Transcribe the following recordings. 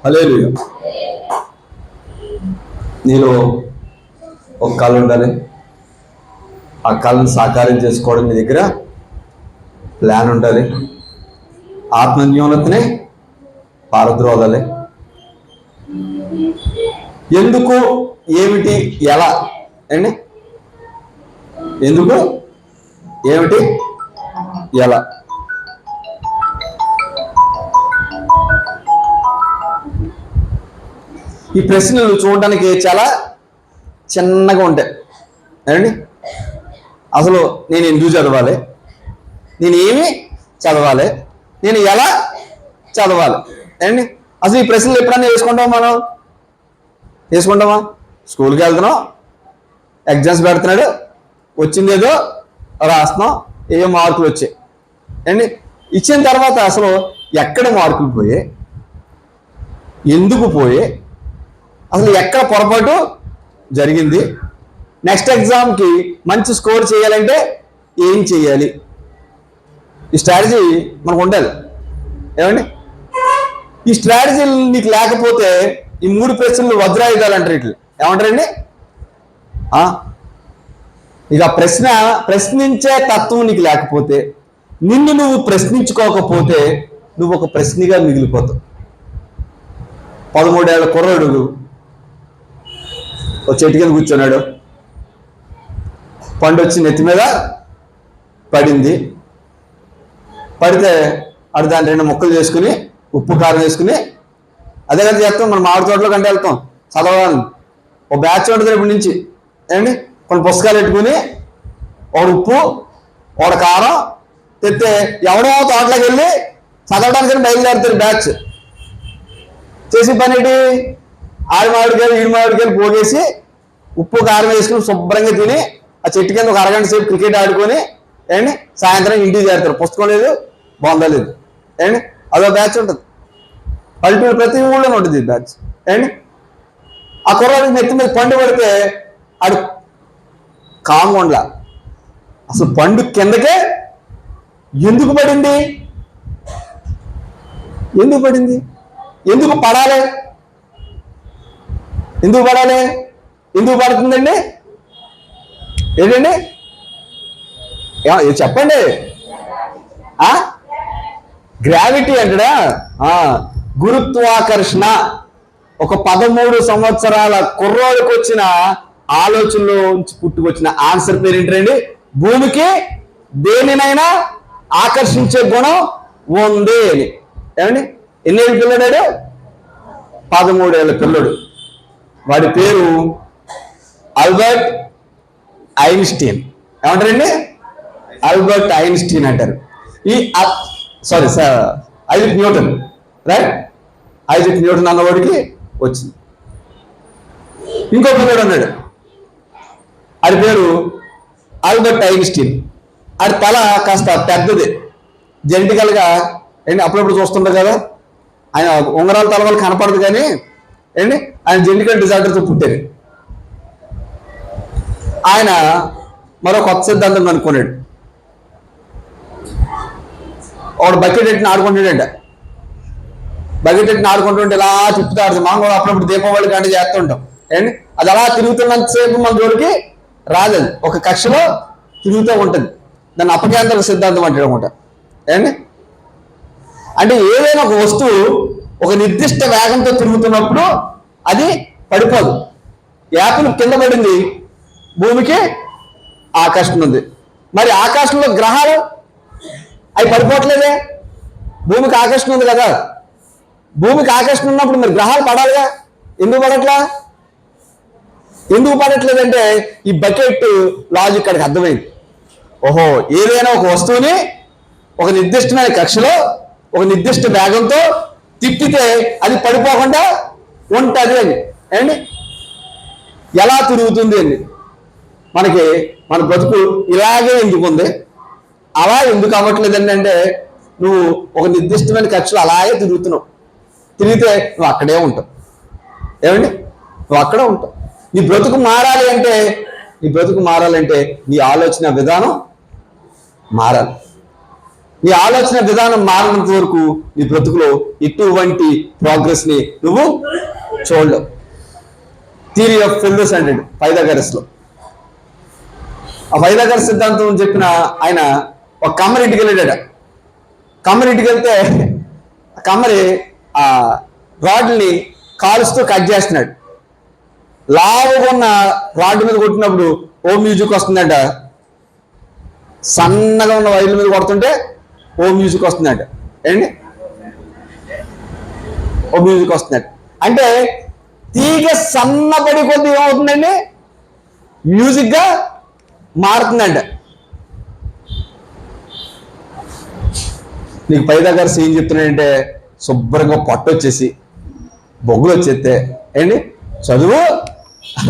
హల్లెలూయా. నీలో ఒక కళ ఉండాలి. ఆ కళను సాకారం చేసుకోవడం మీ దగ్గర ప్లాన్ ఉండాలి. ఆత్మన్యూనతనే పారద్రోలాలి. ఎందుకు, ఏమిటి, ఎలా అండి? ఎందుకు, ఏమిటి, ఎలా? ఈ ప్రశ్నలు చూడడానికి చాలా చిన్నగా ఉంటాయి ఏమండి. అసలు నేను ఎందుకు చదవాలి, నేను ఏమి చదవాలి, నేను ఎలా చదవాలి ఏమండి? అసలు ఈ ప్రశ్నలు ఎప్పుడన్నా వేసుకుంటామా? వేసుకుంటామా? స్కూల్కి వెళ్తున్నాం, ఎగ్జామ్స్ పెడుతున్నాడు, వచ్చింది ఏదో రాస్తున్నాం, ఏ మార్కులు వచ్చాయి అండి. ఇచ్చిన తర్వాత అసలు ఎక్కడ మార్కులు పోయాయి, ఎందుకు పోయాయి, అసలు ఎక్కడ పొరపాటు జరిగింది, నెక్స్ట్ ఎగ్జామ్కి మంచి స్కోర్ చేయాలంటే ఏం చేయాలి, ఈ స్ట్రాటజీ మనకు ఉండాలి ఏమండి. ఈ స్ట్రాటజీ నీకు లేకపోతే ఈ 3 ప్రశ్నలు వజ్రాయుధాలు అంటారు. ఇట్లా ఏమంటారండి? ఇక ప్రశ్నించే తత్వం నీకు లేకపోతే, నిన్ను నువ్వు ప్రశ్నించుకోకపోతే నువ్వు ఒక ప్రశ్నగా మిగిలిపోతావు. 13 ఏళ్ల కుర్రాడు ఒక చెట్టు కింద కూర్చున్నాడు, పండు వచ్చి నెత్తి మీద పడింది. పడితే అడు దాన్ని 2 ముక్కలు చేసుకుని ఉప్పు కారం వేసుకుని, అదే కదా చేస్తాం మనం మామిడి తోటలో కంటే వెళ్తాం చదవాలని. ఒక బ్యాచ్ ఉంటుంది ఇప్పటి నుంచి ఏమండి. కొన్ని పుస్తకాలు పెట్టుకుని ఒకడు ఉప్పు ఒకడు కారం తెస్తే ఎవడో తోటలోకి వెళ్ళి చదవడానికి బయలుదేరుతారు బ్యాచ్. చేసి పని ఏంటి? ఆడి మామిడికాయలు ఈడి మామిడికాయలు పోగేసి ఉప్పు కారం వేసుకుని శుభ్రంగా తిని ఆ చెట్టు కింద ఒక అరగంట సేపు క్రికెట్ ఆడుకొని ఏమండి సాయంత్రం ఇంటికి చేరుతారు. పుస్తకం లేదు, బొంద లేదు ఏమండి. అదో బ్యాచ్ ఉంటుంది, పల్లెటూరు ప్రతి ఊళ్ళోనే ఉంటుంది బ్యాచ్ ఏమండి. ఆ కుర్రాడికి నెత్తి మీద పండు పడితే ఆడు కాంగొండ్లా అసలు పండు కిందకే ఎందుకు పడింది, ఎందుకు పడింది, ఎందుకు పడాలి, ఎందుకు పడాలి, ఎందుకు పడుతుందండి ఏంటండి? చెప్పండి. గ్రావిటీ అంటాడా? గురుత్వాకర్షణ. ఒక 13 సంవత్సరాల కుర్రోడికి వచ్చిన ఆలోచనలో పుట్టుకొచ్చిన ఆన్సర్ పేరు ఏంటండి? భూమికి దేనినైనా ఆకర్షించే గుణం ఉంది అని. ఏమండి? ఎన్నేళ్ళ పిల్లడాడు? 13 ఏళ్ళ పిల్లడు. వాడి పేరు ఆల్బర్ట్ ఐన్స్టీన్. ఏమంటారండి? ఆల్బర్ట్ ఐన్స్టీన్ అంటారు. Isaac Newton, right? Isaac Newton అన్నవాడికి వచ్చింది. ఇంకో పిల్లడు అన్నాడు, అది పేరు ఆల్బర్ట్ ఐన్స్టీన్. అది తల కాస్త పెద్దది, జెనెటికల్గా ఏంటి. అప్పుడప్పుడు చూస్తుంటారు కదా, ఆయన ఉంగరాల తల వల్ల కనపడదు కానీ ఏంటి ఆయన జెనెటికల్ డిజార్డర్తో పుట్టారు. ఆయన మరో కొత్త సిద్ధాంతం కనుక్కున్నాడు. ఒకడు బకెట్ ఎట్టిన ఆడుకుంటాడంట. బకెట్ ఎట్టిన ఆడుకుంటుంటే ఇలా తిప్పుతాడు. మనం కూడా అప్పుడప్పుడు దీపావళి కంటే చేస్తుంటాం ఏంటి. అది అలా తిరుగుతున్నంతసేపు మన జోలికి రాలేదు, ఒక కక్షలో తిరుగుతూ ఉంటుంది. దాన్ని అపకేంద్రక సిద్ధాంతం అంటాడు అనమాట ఏంటి. అంటే ఏదైనా ఒక వస్తువు ఒక నిర్దిష్ట వేగంతో తిరుగుతున్నప్పుడు అది పడిపోదు. యాపిల్ కింద పడింది, భూమికి ఆకర్షణ ఉంది. మరి ఆకాశంలో గ్రహాలు అవి పడిపోవట్లేదే, భూమికి ఆకర్షణ ఉంది కదా. భూమికి ఆకర్షణ ఉన్నప్పుడు మరి గ్రహాలు పడాలిగా, ఎందుకు పడట్లా? ఎందుకు పడట్లేదంటే ఈ బకెట్ లాజిక్ అక్కడికి అర్థమైంది. ఓహో, ఏదైనా ఒక వస్తువుని ఒక నిర్దిష్టమైన కక్షలో ఒక నిర్దిష్ట వేగంతో తిప్పితే అది పడిపోకుండా ఉంటుంది అని. అండి ఎలా తిరుగుతుంది అండి? మనకి మన బ్రతుకు ఇలాగే ఎందుకు ఉంది, అలా ఎందుకు అవ్వట్లేదండి అంటే నువ్వు ఒక నిర్దిష్టమైన కక్షలో అలాగే తిరుగుతున్నావు. తిరిగితే నువ్వు అక్కడే ఉంటావు. ఏమండి? నువ్వు అక్కడే ఉంటావు. నీ బ్రతుకు మారాలి అంటే నీ ఆలోచన విధానం మారాలి. నీ ఆలోచన విధానం మారినంత వరకు నీ బ్రతుకులో ఎటువంటి ప్రోగ్రెస్ ని నువ్వు చూడలేవు. థియరీ ఆఫ్ ఫెయిల్యూర్స్ అంటాడు పైథాగరస్లో. ఆ పైథాగరస్ సిద్ధాంతం చెప్పిన ఆయన ఒక కమ్మరి ఇంటికి వెళ్ళాడట. కమ్మరి ఇంటికి వెళ్తే కమ్మరి ఆ రాడ్ని కాలుస్తూ కట్ చేస్తున్నాడు. లావుగా ఉన్న రాడ్ మీద కొట్టినప్పుడు ఓ మ్యూజిక్ వస్తుందట, సన్నగా ఉన్న వైర్ల మీద కొడుతుంటే ఓ మ్యూజిక్ వస్తుందట. ఏంటి ఓ మ్యూజిక్ వస్తుందట అంటే తీగ సన్నపడి కొద్ది ఏమవుతుందండి, మ్యూజిక్గా మారుతుందంట. నీకు పైథాగరస్ ఏం చెప్తున్నాడంటే శుభ్రంగా పొట్ట వచ్చేసి బొగ్గులు వచ్చేస్తే ఏంటి చదువు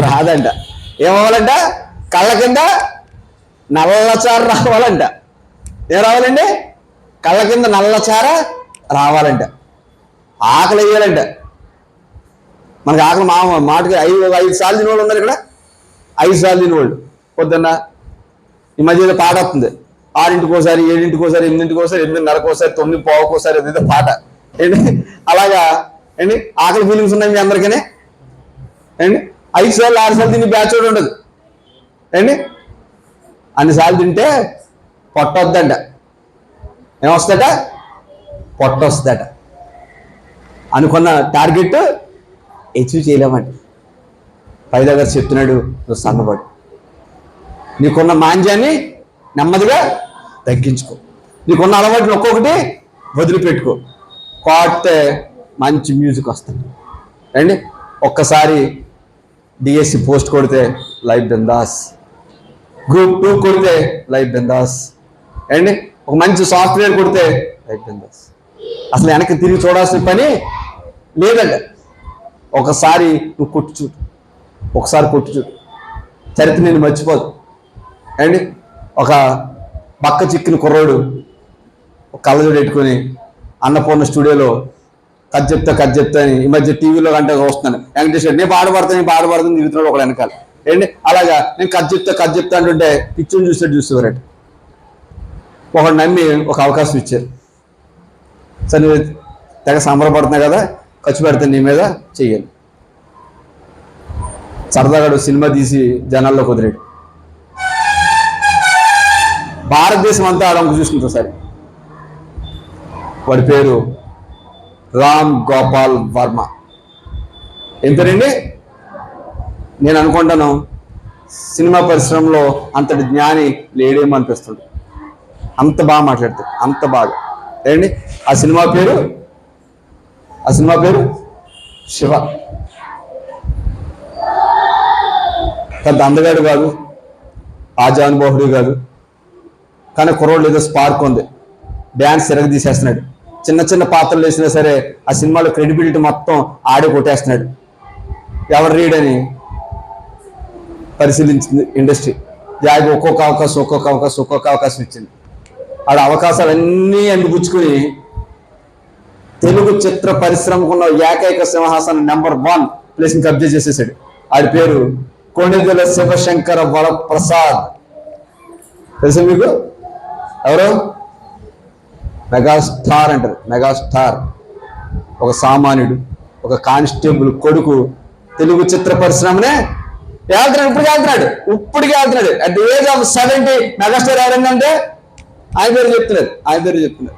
రాదంట. ఏమవ్వాలంట, కళ్ళ కింద నల్లచార రావాలంట. ఏం రావాలండి, కళ్ళ కింద నల్లచార రావాలంట. ఆకలి వేయాలంట. మనకి ఆకలి మాటకి 5 సార్లు తినేవాళ్ళు ఉన్నారు ఇక్కడ. 5 సార్లు తినేవాళ్ళు. పొద్దున్న ఈ మధ్య పాట వస్తుంది, 6:00, 7:00, 8:00, 8:30, 9:15 ఏదైతే పాట ఏంటి అలాగా ఏంటి ఆకలి ఫీలింగ్స్ ఉన్నాయి మీ అందరికీ ఏంటి. 5 సార్లు 6 సార్లు తిని బ్యాచ్ కూడా ఉండదు ఏంటి. అన్నిసార్లు తింటే పొట్ట వద్దంట. ఏమొస్తుందట, పొట్ట వస్తుందట. అనుకున్న టార్గెట్ అచీవ్ చేయలేమంట. పైథాగరస్ చెప్తున్నాడు, నువ్వు సన్నబడు, నీకున్న మాంద్యాన్ని నెమ్మదిగా తగ్గించుకో, నీకున్న అలవాటుని ఒక్కొక్కటి వదిలిపెట్టుకో, కొడితే మంచి మ్యూజిక్ వస్తుంది అండి. ఒక్కసారి డిఎస్సి పోస్ట్ కొడితే లైఫ్ బిందాస్, గ్రూప్ 2 కొడితే లైఫ్ బిందాస్ అండి, ఒక మంచి సాఫ్ట్వేర్ కొడితే లైఫ్ బిందాస్. అసలు వెనక్కి తిరిగి చూడాల్సిన పని లేదండి. ఒకసారి నువ్వు కొట్టు చూడు, ఒకసారి కొట్టు చూడు, చరిత్ర నేను మర్చిపోదు అండి. ఒక బక్క చిక్కిన కుర్రోడు ఒక కళ్ళజోడు పెట్టుకొని అన్నపూర్ణ స్టూడియోలో కథ చెప్తా అని ఈ మధ్య టీవీలో గంట వస్తున్నాను. వెంకటేశ్వర నేను పాడబడుతుంది తిరుగుతున్నాడు ఒక వెనకాల ఏంటి. అలాగా నేను కథ చెప్తా అంటుంటే పిక్చర్ చూసేవారట. ఒకడు నమ్మి ఒక అవకాశం ఇచ్చారు. సరే నువ్వు తెగ సంబరపడుతున్నావు కదా, ఖర్చు పెడతాను నీ మీద, చెయ్యాలి. సరదాగాడు సినిమా తీసి జనాల్లో కుదిరాడు. భారతదేశం అంతా ఆడంకు చూసుకుంటాం సరే. వాడి పేరు రామ్ గోపాల్ వర్మ. ఏం పేరండి? నేను అనుకుంటాను సినిమా పరిశ్రమలో అంతటి జ్ఞాని లేడేమో అనిపిస్తుంది. అంత బాగా మాట్లాడతాడు, అంత బాగా ఏంటి. ఆ సినిమా పేరు శివ. పెద్ద అందగాడు కాదు, ఆజానుబాహుడు కాదు, కానీ కుర్రోడు ఏదో స్పార్క్ ఉంది. డ్యాన్స్ తీసేస్తున్నాడు. చిన్న పాత్రలు వేసినా సరే ఆ సినిమాలో క్రెడిబిలిటీ మొత్తం ఆడే కొట్టేస్తున్నాడు. ఎవరు రీడని పరిశీలించింది ఇండస్ట్రీ. జాయిగా ఒక్కొక్క అవకాశం ఇచ్చింది. ఆడ అవకాశాలన్నీ అందిపుచ్చుకుని తెలుగు చిత్ర పరిశ్రమకున్న ఏకైక సింహాసనం నెంబర్ 1 ప్లేస్ని కబ్జా చేసేసాడు. ఆడి పేరు కొణిదెల శివశంకర వరప్రసాద్. తెలుసు మీకు? ఎవరు? మెగాస్టార్ అంటారు. మెగాస్టార్ ఒక సామాన్యుడు, ఒక కానిస్టేబుల్ కొడుకు తెలుగు చిత్ర పరిశ్రమనే ఇప్పటికి వెళ్తున్నాడు. At the age of 70 megastar ఎవరంటే ఆయన పేరు చెప్తున్నారు.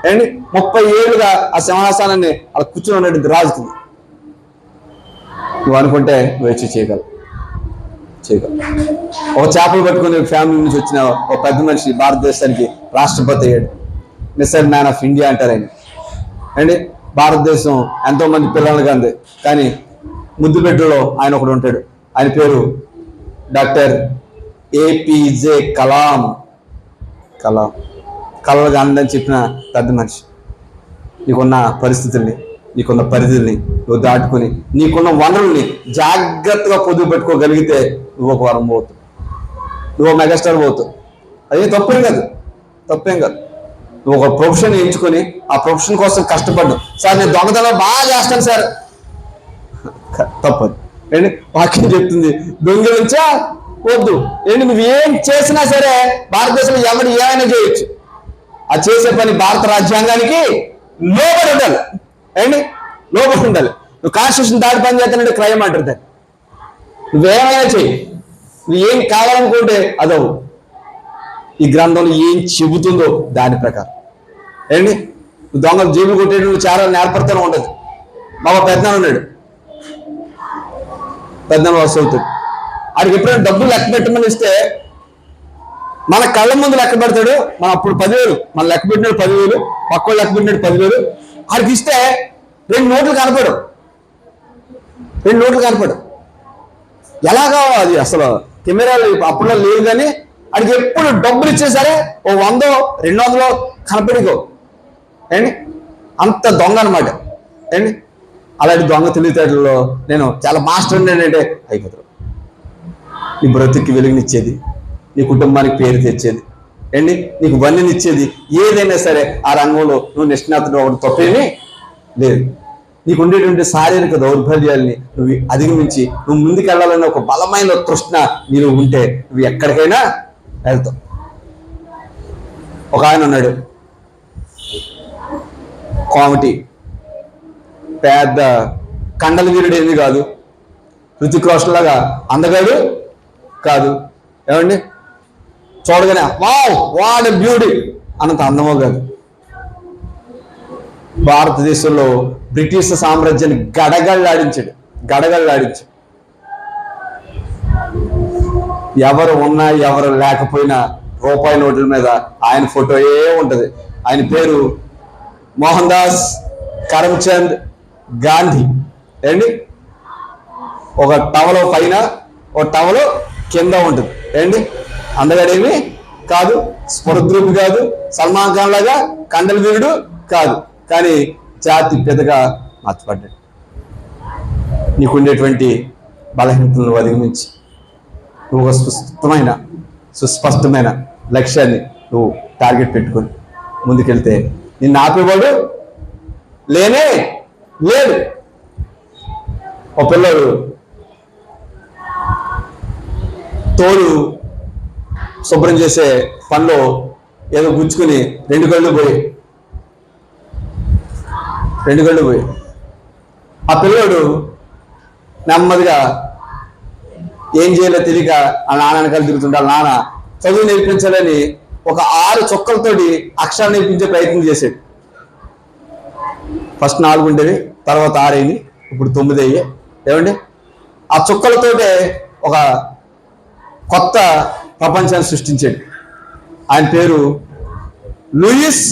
ఏంటి 30 ఏళ్ళుగా ఆ సింహాసనాన్ని అలా కూర్చొని ఉన్నట్టు రాజుతుంది. నువ్వు అనుకుంటే నువ్వు వచ్చి చేయగలవు. ఒక చేపలు పట్టుకుని ఫ్యామిలీ నుంచి వచ్చిన ఒక పెద్ద మనిషి భారతదేశానికి రాష్ట్రపతి అయ్యాడు. మిసైల్ మ్యాన్ ఆఫ్ ఇండియా అంటారు ఆయన. అండి భారతదేశం ఎంతో మంది పిల్లలు కంది, కానీ ముద్దుపెట్టులో ఆయన ఒకడు ఉంటాడు. ఆయన పేరు డాక్టర్ ఏపీజే కలాం. కళగా అందని చెప్పిన పెద్ద మనిషి. నీకున్న పరిస్థితుల్ని, నీకున్న పరిధుల్ని నువ్వు దాటుకుని నీకున్న వనరుల్ని జాగ్రత్తగా పొదుపు పెట్టుకోగలిగితే నువ్వు ఒక వరం పోతావు, నువ్వు మెగాస్టార్ పోతావు. అదే తప్పేం కాదు. నువ్వు ఒక ప్రొఫెషన్ ఎంచుకొని ఆ ప్రొఫెషన్ కోసం కష్టపడ్డావు. సార్ నేను దొంగతనం బాగా చేస్తాను సార్, తప్పదు. ఏంటి వాక్యం చెప్తుంది, వద్దు. ఏంటి నువ్వు ఏం చేసినా సరే భారతదేశంలో ఎవరు ఏమైనా చేయొచ్చు. అది చేసే పని భారత రాజ్యాంగానికి లోబడి ఉండాలి. ఏంటి లోబడి ఉండాలి. నువ్వు కాన్స్టిట్యూషన్ దాటి పని చేస్తానంటే క్రైమ్ అంటారు దాన్ని. నువ్వేమైనా చెయ్యి, నువ్వు ఏం కావాలనుకుంటే అదవు. ఈ గ్రంథంలో ఏం చెబుతుందో దాని ప్రకారం. ఏంటి నువ్వు దొంగలు జేబులు కొట్టేటప్పుడు చాలా నేర్పడతానే ఉండదు. మా పెద్దనాన్న ఉన్నాడు, పెద్దనాన్న వస్తు అవుతాడు. ఆడికి ఎప్పుడైనా డబ్బులు లెక్క పెట్టమని ఇస్తే మన కళ్ళ ముందు లెక్క పెడతాడు. మనం అప్పుడు 10,000, మన లెక్క పెట్టినాడు 10,000, పక్కడు లెక్క పెట్టినాడు 10,000. ఆడికి ఇస్తే 2 నోట్లు కనపడు, 2 నోట్లు కనపడు. ఎలాగా అది అసలు కెమెరాలు అప్పుడులో లేవు, కానీ ఆడికి ఎప్పుడు డబ్బులు ఇచ్చేసరే ఓ 100, 200 కనపడికో. ఏంటి అంత దొంగ అనమాట. ఏంటి అలాంటి దొంగ తెలివితేటల్లో నేను చాలా మాస్టర్ ఏంటంటే అయిపోతాడు. నీ బ్రతుక్కి వెలుగునిచ్చేది, నీ కుటుంబానికి పేరు తెచ్చేది, ఏంటి నీకు వన్నెనిచ్చేది ఏదైనా సరే ఆ రంగంలో నువ్వు నిష్ణాతుడు ఒకటి తప్పేమీ లేదు. నీకు ఉండేటువంటి శారీరక దౌర్బల్యాల్ని నువ్వు అధిగమించి నువ్వు ముందుకెళ్ళాలన్న ఒక బలమైన తృష్ణ నీలో ఉంటే నువ్వు ఎక్కడికైనా వెళ్తావు. ఒక ఆయన ఉన్నాడు, కామెడీ పెద్ద కండల వీరుడు ఏమి కాదు, హృతిక్ రోషన్ లాగా అందగాడు కాదు, ఏమండి చూడగానే వావ్ వాట్ ఎ బ్యూటీ అన్నంత అందమో కాదు. భారతదేశంలో బ్రిటిష్ సామ్రాజ్యాన్ని గడగళ్ళాడించాడు. ఎవరు ఉన్నా ఎవరు లేకపోయినా రూపాయి నోట్ల మీద ఆయన ఫోటోయే ఉంటది. ఆయన పేరు మోహన్ దాస్ కరమ్చంద్ గాంధీ. ఏంటి ఒక టవలో పైన ఒక టవలో కింద ఉంటుంది. ఏంటి అందగాడేమి కాదు, స్పృద్రూపి కాదు, సల్మాన్ ఖాన్ లాగా కండల వీరుడు కాదు, కానీ జాతి పెద్దగా మార్చబడ్డాడు. నీకుండేటువంటి బలహీనతలను అధిగమించి నువ్వు ఒక సుస్పష్టమైన లక్ష్యాన్ని నువ్వు టార్గెట్ పెట్టుకొని ముందుకెళ్తే నిన్ను ఆపేవాడు లేనే లేడు. ఒక పిల్లడు తోలు శుభ్రం చేసే పనిలో ఏదో గుచ్చుకుని 2 కళ్ళు పోయి ఆ పిల్లోడు నెమ్మదిగా ఏం చేయాలో తెలియక ఆ నాన్న వెనకాల తిరుగుతుంటాడు. నాన్న చదువు నేర్పించాలని ఒక 6 చుక్కలతోటి అక్షరాలు నేర్పించే ప్రయత్నం చేశాడు. ఫస్ట్ 4 ఉండేవి, తర్వాత 6 అయింది, ఇప్పుడు 9 అయ్యాయి. ఏమండి ఆ చుక్కలతోటే ఒక కొత్త ప్రపంచాన్ని సృష్టించాడు. ఆయన పేరు లూయిస్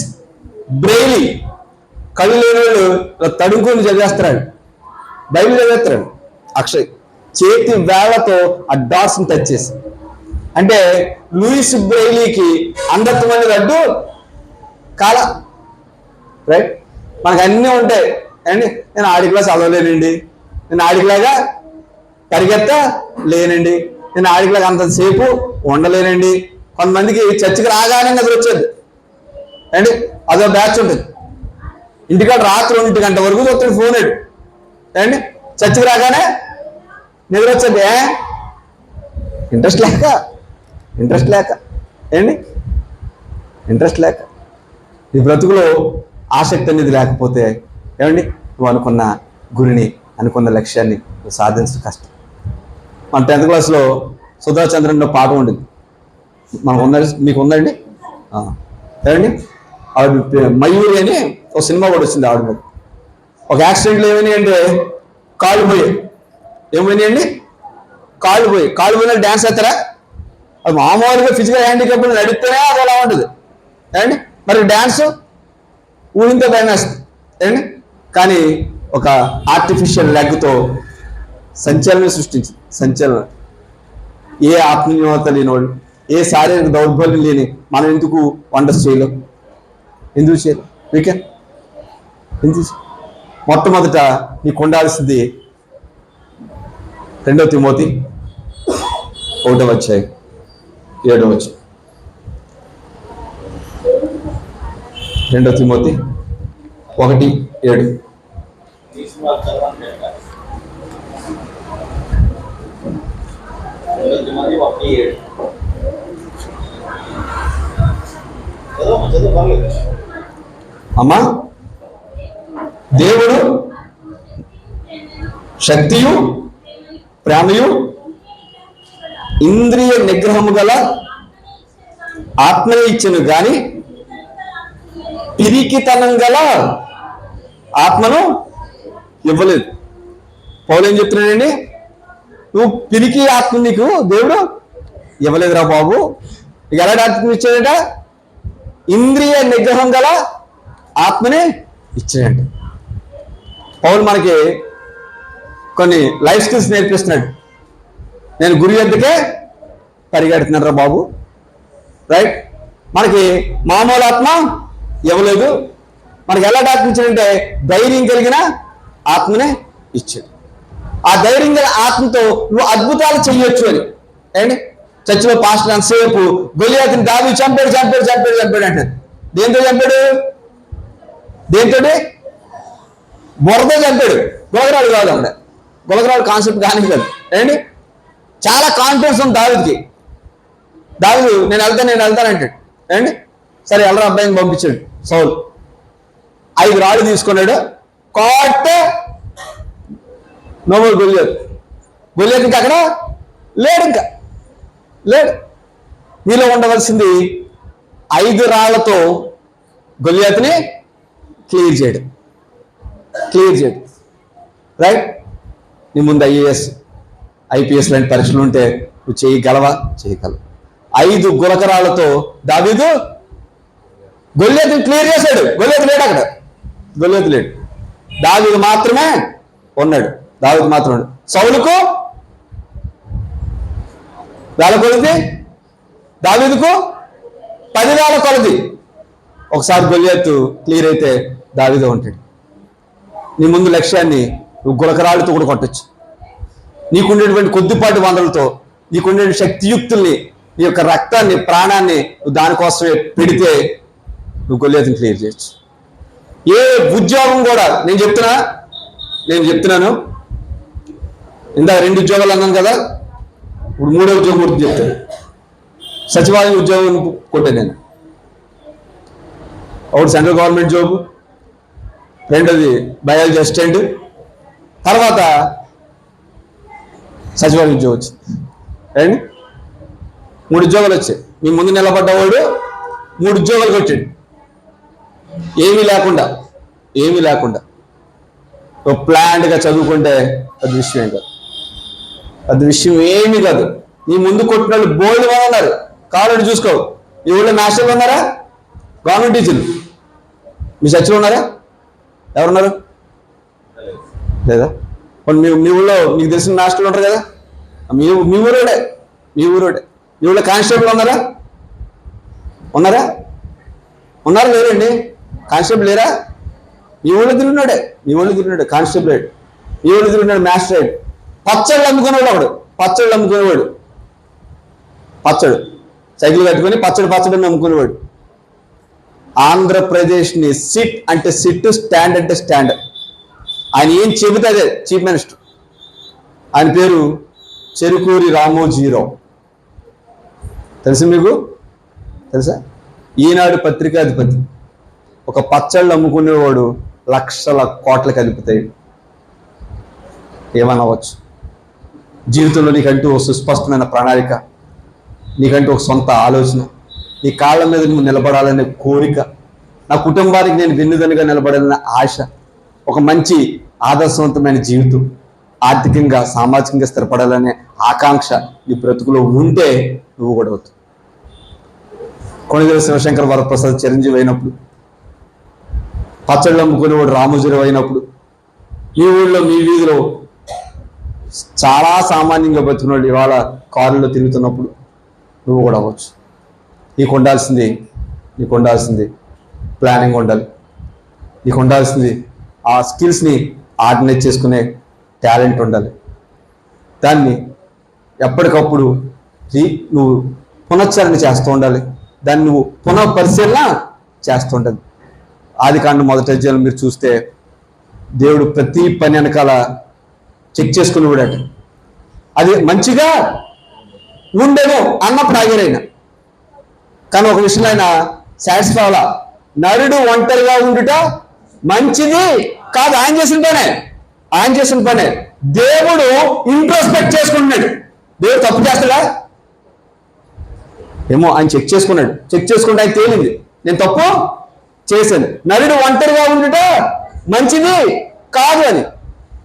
బ్రెయిలీ. కళ్ళు లేని వాళ్ళు తడుముకొని చదివేస్తున్నాడు, బైబిల్ చదివేస్తున్నాడు. అక్షయ్ చేతి వేళ్లతో ఆ డాట్స్ని టచ్ చేసి, అంటే లూయిస్ బ్రెయిలీకి అంధత్వం అనేది అడ్డు కాల. రైట్, మనకు అన్నీ ఉంటాయి అండి. నేను ఆడికిలా చదవలేనండి, నేను ఆడికిలాగా పరిగెత్తలేనండి, నేను ఆడికిలాగా అంతసేపు ఉండలేనండి. కొంతమందికి చర్చికి రాగానే నిద్ర వచ్చేది అండి, అదో బ్యాచ్ ఉంటుంది. ఇంటికాడ రాత్రి 1 గంట వరకు చూస్తాడు ఫోన్ అండి, చర్చికి రాగానే నిద్ర వచ్చేది. ఇంట్రెస్ట్ లేక ఏండి, ఇంట్రెస్ట్ లేక నీ బ్రతుకులో ఆసక్తి అనేది లేకపోతే ఏమండి నువ్వు అనుకున్న గురిని, అనుకున్న లక్ష్యాన్ని నువ్వు సాధించడం కష్టం. మన 10th క్లాస్లో సుధాచంద్రన్ పాట ఉండేది, మనకు ఉందండి, మీకు ఉందండి ఏమండి. ఆవిడ మయూరి అని ఒక సినిమా కూడా వచ్చింది. ఆవిడ మీద ఒక యాక్సిడెంట్లో ఏమైనాయి అంటే కాళ్ళు పోయాయండి. కాళ్ళు పోయిన డ్యాన్స్ వేస్తారా? అది మామూలుగా ఫిజికల్ హ్యాండిక్యాప్ నడిస్తేనే అది అలా ఉంటుంది ఏమండి. మరి డ్యాన్స్ ఊహింతే భయం వేస్తుంది ఏమండి. కానీ ఒక ఆర్టిఫిషియల్ లెగ్తో సంచలనం సృష్టించింది. సంచలనం. ఏ ఆత్మీయత లేనివాళ్ళు, ఏ శారీరక దౌర్బల్యం లేని మనం ఎందుకు వండర్స్ చేయలేం? ఎందుకు చేయలేం? వీకే ఎందుకు? మొట్టమొదట నీకు ఉండాల్సింది 2 తిమోతి 1వ అధ్యాయం 7వ వచనం. 2 తిమోతి 1:7. అమ్మా, దేవుడు శక్తియు ప్రేమయు ఇంద్రియ నిగ్రహము గల ఆత్మనే ఇచ్చెను గాని పిరికితనం గల ఆత్మను ఇవ్వలేదు. పౌలు ఏం చెప్తున్నాడండి? నువ్వు పిరికి ఆత్మ నీకు దేవుడు ఇవ్వలేదురా బాబు. నీకు ఎలాంటి ఆత్మ ఇచ్చాడంట? ఇంద్రియ నిగ్రహం గల ఆత్మనే ఇచ్చాడంట. పౌలు మనకి కొన్ని లైఫ్ స్కిల్స్ నేర్పిస్తున్నాడు. నేను గురి ఎద్దుకే పరిగెడుతున్నాను రా బాబు, రైట్? మనకి మామూలు ఆత్మ ఇవ్వలేదు. మనకి ఎలాంటి ఆత్మ ఇచ్చాడంటే ధైర్యం కలిగిన ఆత్మనే ఇచ్చాడు. ఆ ధైర్యం కలిగిన ఆత్మతో నువ్వు అద్భుతాలు చెయ్యొచ్చు అని. ఏంటి చర్చిలో పాస్టర్ అంతసేపు గొలియాతుని దావీదు చంపాడు చంపాడు చంపాడు చంపాడు అంటారు. దేంతో చంపాడు? దేంతో? బురదతో చంపాడు. గులకరాడు కాదు అక్కడ. గులకరాడు కాన్సెప్ట్ కానీ కాదు. ఏంటి చాలా కాన్ఫిడెన్స్ ఉంది దావీదుకి. దావీదు నేను వెళ్తానంటాడు. ఏంటి సరే ఎల్లరా అబ్బాయిని పంపించాడు సౌలు. 5 రాళ్ళు తీసుకున్నాడు. కోట నోబల్ గొలియాతు ఇంకా అక్కడ లేడు. ఇంకా లేడు. మీలో ఉండవలసింది 5 రాళ్లతో గొలియాతుని క్లియర్ చేయడం. రైట్? నీ ముందు ఐఏఎస్ ఐపీఎస్ లాంటి పరీక్షలు ఉంటే నువ్వు చేయగలవా? చేయగలవు. 5 గులకరాలతో దావీదు గొలియాతుని క్లియర్ చేశాడు. గొలియాతు లేడు అక్కడ. గొలియాతు లేడు. దావీదు మాత్రమే ఉన్నాడు. సౌలుకు వేల కొలది, దావీదుకు 10,000 కొలది. ఒకసారి గొలియాతు క్లియర్ అయితే దావీదు ఉంటాడు. నీ ముందు లక్ష్యాన్ని నువ్వు గులకరాళ్ళతో కూడా కొట్టచ్చు. నీకుండేటువంటి కొద్దిపాటి వనరులతో, నీకుండే శక్తియుక్తుల్ని, నీ యొక్క రక్తాన్ని, ప్రాణాన్ని నువ్వు దానికోసమే పెడితే నువ్వు గొలియాతుని క్లియర్ చేయొచ్చు. ఏ ఉద్యోగం కూడా నేను చెప్తున్నాను. ఇందాక 2 ఉద్యోగాలు అన్నాను కదా, ఇప్పుడు 3వ ఉద్యోగం గురించి చెప్తాను. సచివాలయం ఉద్యోగం కొట్టాను నేను. ఒకటి సెంట్రల్ గవర్నమెంట్ జాబ్, రెండోది బయాలజీ అసిస్టెంట్, తర్వాత సచివాలయం ఉద్యోగం వచ్చింది. అండి 3 ఉద్యోగాలు వచ్చాయి. మీ ముందు నిలబడ్డవాడు 3 ఉద్యోగాలు కొట్టాడు. ఏమీ లేకుండా ప్లాన్డ్గా చదువుకుంటే అది విషయం ఏమీ కాదు. నీ ముందు కొట్టిన వాళ్ళు బోల్డ్ గా ఉన్నారు. కావాలంటే చూసుకో. ఈ ఊళ్ళో మాస్టర్లు ఉన్నారా? గవర్నమెంట్ టీచర్లు మీ చర్చలో ఉన్నారా? ఎవరున్నారు? లేదా? మీ ఊళ్ళో మీకు తెలిసిన మాస్టర్లు ఉంటారు కదా, మీ ఊరోడే. మీ ఊళ్ళో కానిస్టేబుల్ ఉన్నారా? లేరండి. కానిస్టేబుల్ లేరా? మీ ఊళ్ళో తిరుగున్నాడే కానిస్టేబుల్. మీ ఊళ్ళో తిరుగున్నాడు మాస్టర్. పచ్చళ్ళు అమ్ముకునేవాడు పచ్చడు సైకిల్ కట్టుకొని పచ్చడి అమ్ముకునేవాడు. ఆంధ్రప్రదేశ్ని సిట్ అంటే సిట్, స్టాండ్ అంటే స్టాండ్. ఆయన ఏం చెబితే అదే చీఫ్ మినిస్టర్. ఆయన పేరు చెరుకూరి రామోజీరావు. మీకు తెలుసా? ఈనాడు పత్రికాధిపతి. ఒక పచ్చళ్ళు అమ్ముకునేవాడు లక్షల కోట్లకు అధిపతాడు. ఏమనవచ్చు? జీవితంలో నీకంటూ ఒక సుస్పష్టమైన ప్రణాళిక, నీకంటూ ఒక సొంత ఆలోచన, నీ కాళ్ళ మీద నువ్వు నిలబడాలనే కోరిక, నా కుటుంబానికి నేను వెన్నుదన్నుగా నిలబడాలనే ఆశ, ఒక మంచి ఆదర్శవంతమైన జీవితం, ఆర్థికంగా సామాజికంగా స్థిరపడాలనే ఆకాంక్ష నీ బ్రతుకులో ఉంటే నువ్వు కూడా అవుతావు. కొణిదెల శివశంకర వరప్రసాద్ చిరంజీవి అయినప్పుడు, పచ్చళ్ళు అమ్ముకునేవాడు రామోజీరావు అయినప్పుడు, మీ ఊళ్ళో మీ వీధిలో చాలా సామాన్యంగా బతుకున్నాడు ఇవాళ కారులో తిరుగుతున్నప్పుడు నువ్వు కూడా అవ్వచ్చు. నీకు ఉండాల్సింది ప్లానింగ్ ఉండాలి. నీకు ఉండాల్సింది ఆ స్కిల్స్ని ఆర్గనైజ్ చేసుకునే టాలెంట్ ఉండాలి. దాన్ని ఎప్పటికప్పుడు నువ్వు పునశ్చరణ చేస్తూ ఉండాలి. దాన్ని నువ్వు పునఃపరిశీలన చేస్తూ ఉండాలి. ఆదికాండం 1వ అధ్యాయం మీరు చూస్తే దేవుడు ప్రతి పని వెనకాల చెక్ చేసుకునేవాడట. అది మంచిగా ఉండేమో అన్నప్పుడు ఆగారైనా, కానీ ఒక విషయంలో ఆయన సాటిస్ఫై అవ్వాలా. నరుడు ఒంటరిగా ఉండుట మంచిది కాదు. ఆయన చేసిన పనే దేవుడు ఇంట్రోస్పెక్ట్ చేసుకుంటున్నాడు. దేవుడు తప్పు చేస్తాడా? ఏమో ఆయన చెక్ చేసుకుంటే ఆయన తేలింది నేను తప్పు చేశాను. నరుడు ఒంటరిగా ఉండుట మంచిది కాదు అని.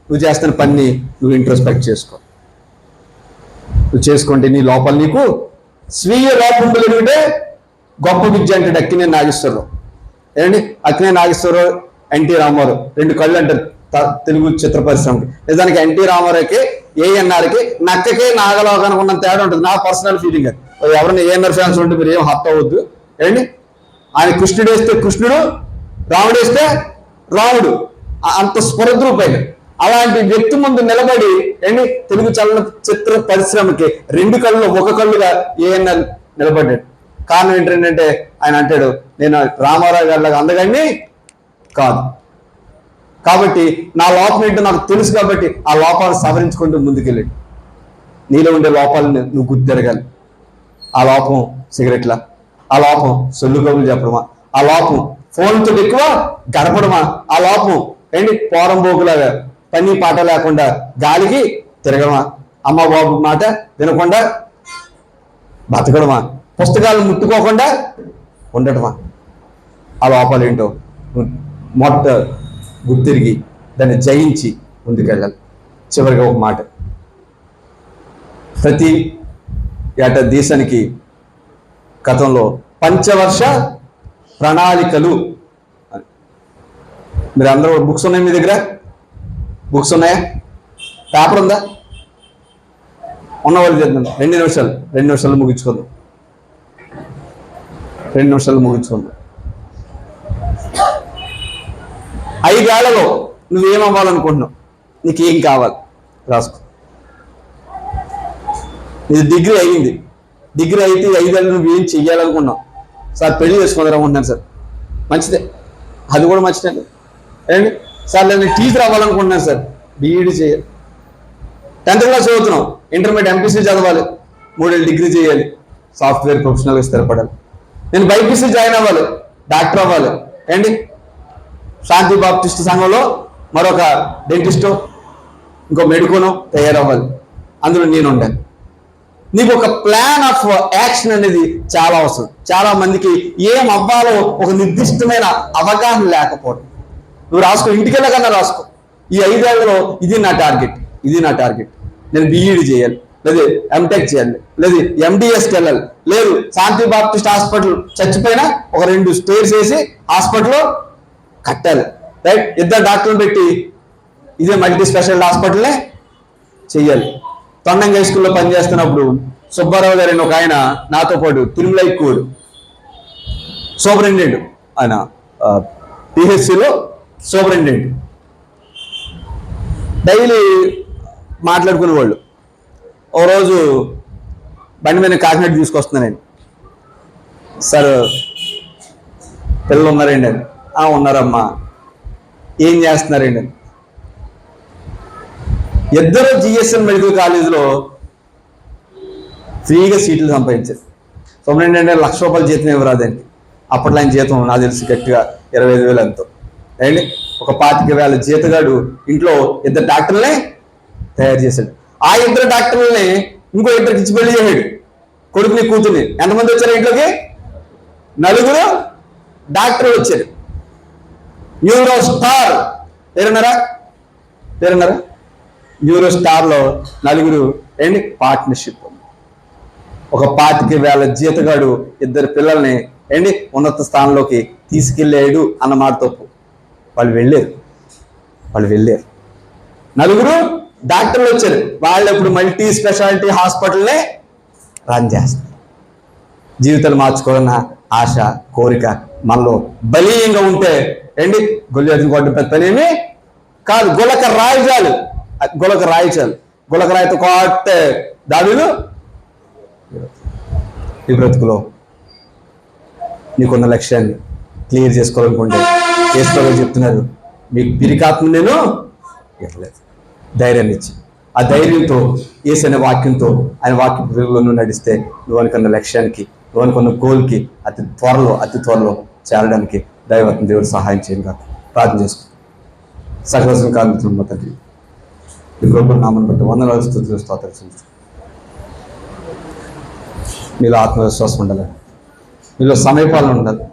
నువ్వు చేస్తున్న పని నువ్వు ఇంట్రోస్పెక్ట్ చేసుకో. నువ్వు చేసుకుంటే నీ లోపల నీకు స్వీయ లోపంబులు ఎదుగుటే గొప్ప విద్య అంటాడు అక్కినేని నాగేశ్వరరావు. ఏమండి, అక్కినేని నాగేశ్వరరావు, ఎన్టీ రామారావు 2 కళ్ళు అంటారు తెలుగు చిత్ర పరిశ్రమకి. నిజానికి ఎన్టీ రామారావుకి ఏఎన్ఆర్కి నక్కకే నాగలోకానికి ఉన్న తేడా ఉంటుంది. నా పర్సనల్ ఫీలింగ్ అది. ఎవరైనా ఏఎన్ఆర్ ఫ్యాన్స్ ఉంటే మీరు ఏం హర్ట్ అవ్వద్దు. ఏమండి, ఆయన కృష్ణుడు వేస్తే కృష్ణుడు, రాముడు వేస్తే రాముడు, అంత స్ఫురద్రూపైన అలాంటి వ్యక్తి ముందు నిలబడి ఏంటి తెలుగు చలనచిత్ర పరిశ్రమకి 2 కళ్ళు 1 కళ్ళుగా ఏఎన్ఆర్ నిలబడ్డాడు. కారణం ఏంటంటే ఆయన అంటాడు నేను రామారావు గారిలాగా అందగాన్ని కాదు, కాబట్టి నా లోపం ఏంటో నాకు తెలుసు, కాబట్టి ఆ లోపాలు సవరించుకుంటూ ముందుకెళ్ళాడు. నీలో ఉండే లోపాలను నువ్వు గుర్తిరగాలి. ఆ లోపం సిగరెట్లా, ఆ లోపం సొల్లు కబులు చెప్పడమా, ఆ లోపం ఫోన్తో ఎక్కువ గడపడమా, ఆ లోపం ఏంటి పోరంబోకులాగా పని పాట లేకుండా గాలికి తిరగడమా, అమ్మ బాబు మాట వినకుండా బతకడమా, పుస్తకాలు ముట్టుకోకుండా ఉండటమా. ఆ లోపాలు ఏంటో మొట్ట గుర్తిరిగి దాన్ని జయించి ముందుకెళ్ళాలి. చివరిగా ఒక మాట, ప్రతి ఏటా దేశానికి గతంలో పంచవర్ష ప్రణాళికలు, మీరు అందరూ బుక్స్ ఉన్నాయి, మీ దగ్గర బుక్స్ ఉన్నాయా, పేపర్ ఉందా? ఉన్నవాళ్ళు చేద్దాం. 2 నిమిషాలు ముగించుకుందాం. 2 నిమిషాలు ముగించుకుందాం. 5 ఏళ్లలో నువ్వేమవ్వాలనుకుంటున్నావు, నీకేం కావాలి రాసుకో. ఇది డిగ్రీ అయ్యింది, డిగ్రీ అయితే 5 ఏళ్ళు నువ్వేం చెయ్యాలనుకున్నావు. సార్ పెళ్లి చేసుకోవాలనుకుంటున్నాను సార్, మంచిదే, అది కూడా మంచిదే. ఏంటి సార్ నేను టీచర్ అవ్వాలనుకుంటున్నాను సార్, బీఈడీ చేయాలి. 10th క్లాస్ చదువుతున్నావు, ఇంటర్మీడియట్ ఎంపీసీ చదవాలి, 3 ఏళ్ళు డిగ్రీ చేయాలి, సాఫ్ట్వేర్ ప్రొఫెషనల్గా స్థిరపడాలి. నేను బైపీసీ జాయిన్ అవ్వాలి, డాక్టర్ అవ్వాలి. ఏంటి శాంతి బాప్టిస్ట్ సంఘంలో మరొక డెంటిస్టో ఇంకో మెడికోనో తయారవ్వాలి, అందులో నేను ఉండాలి. నీకు ఒక ప్లాన్ ఆఫ్ యాక్షన్ అనేది చాలా అవసరం. చాలా మందికి ఏం అవ్వాలో ఒక నిర్దిష్టమైన అవగాహన లేకపోవడం. నువ్వు రాసుకో, ఇంటికెళ్ళకన్నా రాసుకో. ఈ 5 ఏళ్లలో ఇది నా టార్గెట్, ఇది నా టార్గెట్. నేను బీఈడీ చేయాలి, లేదు ఎంటెక్ చేయాలి, లేదు ఎండిఎస్కి వెళ్ళాలి, లేదు శాంతి బాప్టిస్ట్ హాస్పిటల్ చచ్చిపోయినా ఒక 2 స్టేర్స్ వేసి హాస్పిటల్లో కట్టాలి, రైట్? 2 డాక్టర్లు పెట్టి ఇదే మల్టీ స్పెషాలిటీ హాస్పిటల్నే చెయ్యాలి. తొండంగా హై స్కూల్లో పనిచేస్తున్నప్పుడు సుబ్బారావు గారు అని ఒక ఆయన నాతో పాటు తిరుమల ఎక్కువడు సూపరింటెండెంట్, ఆయన పిహెచ్సిలో సూపరింటెండెంట్. డైలీ మాట్లాడుకునేవాళ్ళు. ఓ రోజు బండి మీద కాకినాడ తీసుకొస్తున్నాను నేను. సార్ పిల్లలు ఉన్నారండి అని. ఉన్నారమ్మా, ఏం చేస్తున్నారండి అని. 2 జిఎస్ఎన్ మెడికల్ కాలేజీలో ఫ్రీగా సీట్లు సంపాదించారు. సూపరింటెండెంట్ ₹1,00,000 జీతం ఇవ్వరాదండి. అప్పట్లో ఆయన జీతం నాకు తెలిసి గట్టిగా 25,000 ఎంతో. అండి ఒక 25,000 జీతగాడు ఇంట్లో 2 డాక్టర్లనే తయారు చేశాడు. ఆ 2 డాక్టర్లని ఇంకో 2కి ఇచ్చి పెళ్లి చేశాడు, కొడుకుని కూతుర్ని. ఎంతమంది వచ్చారు ఇంట్లోకి? 4 డాక్టర్లు వచ్చారు. న్యూరో స్టార్ పేరున్నారా? న్యూరో స్టార్లో 4 ఏంటి పార్ట్నర్షిప్. ఒక 25,000 జీతగాడు 2 పిల్లల్ని ఏంటి ఉన్నత స్థానంలోకి తీసుకెళ్ళాడు అన్న మాట తప్పు. వాళ్ళు వెళ్ళారు. 4 డాక్టర్లు వచ్చారు. వాళ్ళు ఇప్పుడు మల్టీ స్పెషాలిటీ హాస్పిటల్నే రన్ చేస్తారు. జీవితాలు మార్చుకోవాలన్న ఆశ, కోరిక మనలో బలీయంగా ఉంటే ఏంటి గొల్లి కొట్టిన పెద్ద పనేమి కాదు. గులక రాయి చాలు. గులక రాయితో కొట్టే దాడులు ఈ బ్రతుకులో నీకున్న లక్ష్యాన్ని క్లియర్ చేసుకోవాలనుకుంటే చేసుకోవాలని చెప్తున్నారు. మీకు పిరికాత్మ నేను ఇవ్వలేదు, ధైర్యాన్ని ఇచ్చి ఆ ధైర్యంతో యేసు అనే వాక్యంతో ఆయన వాక్య విలువలను నడిస్తే నువ్వు అనుకున్న లక్ష్యానికి అనుకున్న గోల్కి అతి త్వరలో చేరడానికి దేవుడు సహాయం చేయండి కాదు ప్రార్థన చేసుకుంటాం. సకల కారణం తండ్రి మీ గొప్ప నామను బట్టి వందనాలు స్తుతులు స్తోత్రాలు చెల్లిస్తున్నాం. మీలో ఆత్మవిశ్వాసం ఉండాలి, మీలో సమయపాలన ఉండాలి,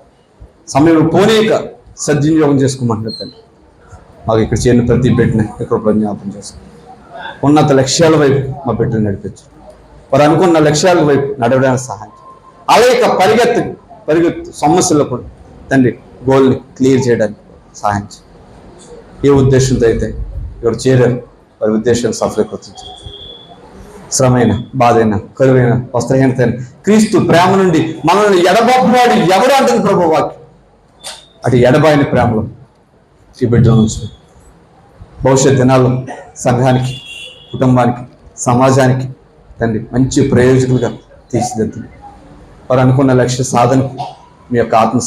సమయం పోనీక సద్వినియోగం చేసుకోమంటారు తండ్రి. మాకు ఇక్కడ చేరిన ప్రతి బిడ్డని ఇక్కడ జ్ఞాపకం చేసుకోండి. ఉన్నత లక్ష్యాల వైపు మా బిడ్డలు నడిపించు, వారు అనుకున్న లక్ష్యాల వైపు నడవడానికి సహాయం. అలాగే పరిగెత్తు సమస్యలకు తండ్రి గోల్ని క్లియర్ చేయడానికి సహాయం. ఏ ఉద్దేశంతో అయితే ఇక్కడ చేరారు వారి ఉద్దేశాన్ని సఫలీకృతించారు. శ్రమైన, బాధైన, కరువైన, వస్త్రహీనత క్రీస్తు ప్రేమ నుండి మనల్ని ఎడబాపువాడు ఎవరు అంటుంది ప్రభు వాక్యం. అటు ఎడబాయిన ప్రేమలో ఈ బిడ్డల నుంచి భవిష్యత్ దినాల్లో సంఘానికి, కుటుంబానికి, సమాజానికి తండ్రి మంచి ప్రయోజకులుగా తీర్చిదిద్దండి. వారు అనుకున్న లక్ష్య సాధనకు మీ యొక్క ఆత్మ